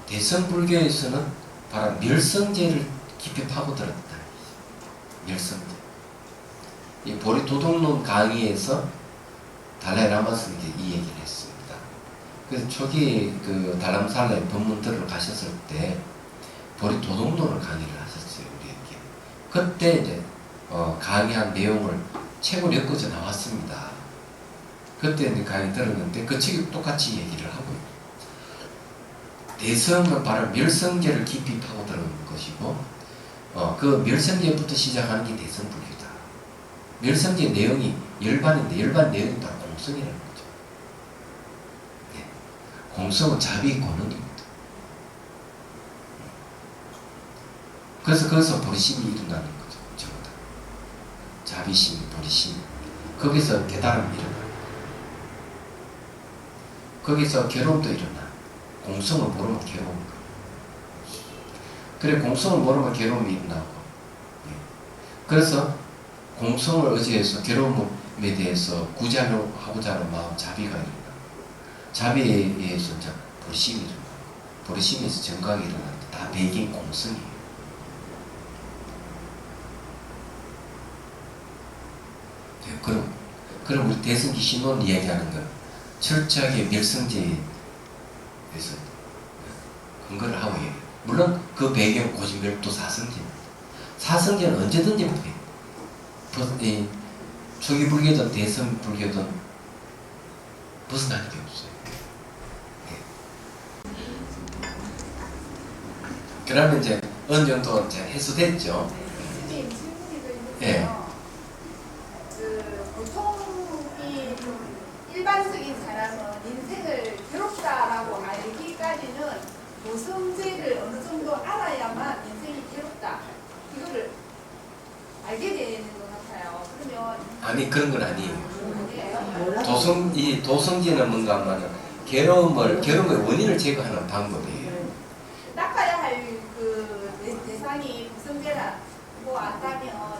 대성불교에서는 바로 멸성제를 깊이 파고들었다. 멸성제. 이 보리도덕론 강의에서 달라이 라마 스님이 이 얘기를 했습니다. 그래서 초기 그 달람살라의 법문들을 가셨을 때 보리도덕론을 강의를 하셨어요, 우리에게. 그때 이제 강의한 내용을 책으로 엮어져 나왔습니다. 그때 이제 강의 들었는데 그 책이 똑같이 얘기를 하고 있어요. 대성은 바로 멸성제를 깊이 파고드는 것이고, 그 멸성제부터 시작하는 게 대성불교다. 멸성제 내용이 열반인데 열반 내용이 바로 공성이라는 거죠. 네. 공성은 자비 권능입니다. 그래서 거기서 보리심이 일어나는 거죠. 전부 다. 자비심, 보리심. 거기서 깨달음이 일어나요. 거기서 괴로움도 일어나. 공성을 모르면 괴로운 거. 그래, 공성을 모르면 괴로움이 일어나고. 그래서 공성을 의지해서 괴로움에 대해서 구제하고자 하는 마음, 자비가 일어나고, 자비에 의해서 이제 보리심이 일어나고, 보리심에서 정각이 일어나는데 다 배경 공성이에요. 네, 그럼 우리 대승기 신론 이야기하는 건 철저하게 멸성제에서 근거를 하고 얘기해요. 물론 그 배경 고진별도 사성제입니다. 사성제는 언제든지 이 초기 불교든 대성 불교든 벗어나는 게 없어요. 네. 그러면 이제 어느 정도 이제 해소됐죠. 선생님 질문이 더 있는데요. 네. 그 보통이 좀 일반적인 사람은 인생을 괴롭다라고 알기까지는 도성제를 어느 정도 알아야만 인생이 괴롭다. 이거를 알게 되는 것 같아요. 그러면 아니, 그런 건 아니에요. 아니에요? 이 도성제는 뭔가 하면 괴로움의 원인을 제거하는 방법이에요. 닦아야 할 그 대상이 도성제라고 안다면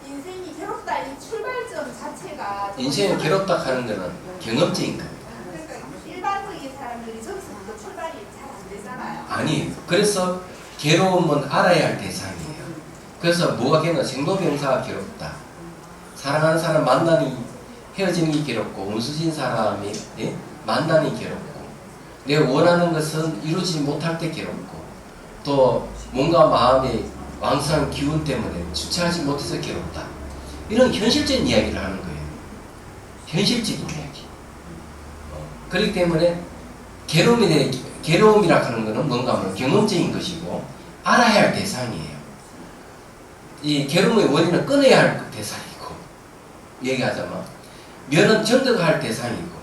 인생이 괴롭다 이 출발점 자체가 인생을 괴롭다 하는 거는 경험적인 겁니다. 그러니까 일반적인 사람들이 저기서부터 출발이 잘 안 되잖아요. 아니, 그래서 괴로움은 알아야 할 대상이에요. 그래서 뭐가 괴로워? 생로병사가 괴롭다. 사랑하는 사람 만나니 헤어지는 게 괴롭고, 운수진 사람이 만나니 괴롭고, 내가 원하는 것은 이루지 못할 때 괴롭고, 또 뭔가 마음에 왕성한 기운 때문에 주체하지 못해서 괴롭다. 이런 현실적인 이야기를 하는 거예요. 현실적인 이야기. 그렇기 때문에 괴로움이라 하는 것은 뭔가 하면 경험적인 것이고 알아야 할 대상이에요. 이 괴로움의 원인을 끊어야 할 대상이고, 얘기하자면 면은 정득할 대상이고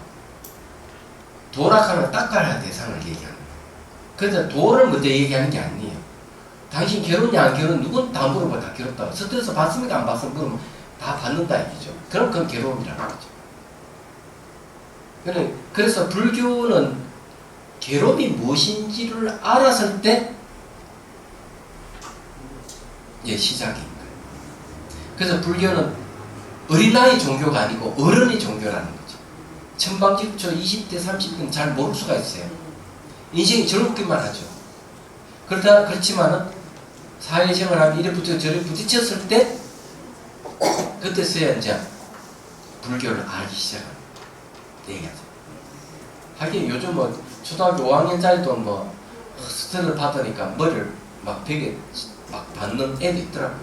도락하는 닦아야 할 대상을 얘기하는 거예요. 그래서 도를 먼저 얘기하는 게 아니에요. 당신 괴롭냐 안 괴롭냐 누군 다 물어봐. 다 괴롭다고. 스트레스 받습니까 안 받습니까? 물으면 다 받는다 얘기죠. 그럼 그건 괴로움이라는 거죠. 그래서 불교는 괴로움이 무엇인지를 알았을 때 시작인 거예요. 그래서 불교는 어린아이 종교가 아니고 어른의 종교라는 거죠. 천방지축 20대 30대는 잘 모를 수가 있어요. 인생이 즐겁기만 하죠. 그렇지만은 사회생활하면 이래 부딪혀 저래 부딪혔을 때 그때서야 이제 불교를 알기 시작합니다. 얘기하죠. 하긴 요즘 뭐 초등학교 5학년짜리도 뭐 스트레스를 받으니까 머리를 막 벽에 막 받는 애도 있더라고요.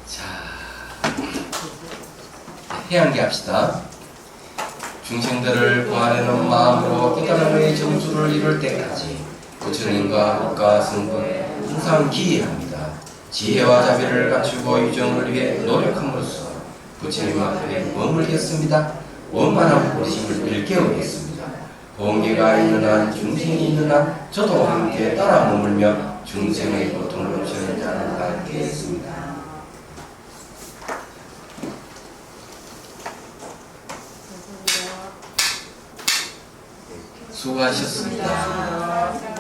자, 해양기 합시다. 중생들을 구하려는 마음으로 깨달음의 정수를 이룰 때까지 부처님과 국가 성분 항상 기이합니다. 지혜와 자비를 갖추고 유정을 위해 노력함으로써 부처님 앞에 머물겠습니다. 원만한 보심을 일깨우겠습니다. 공개가 있는 한 중생이 있는 한 저도 함께 따라 머물며 중생의 고통을 주는 자를 닦겠습니다. 수고하셨습니다.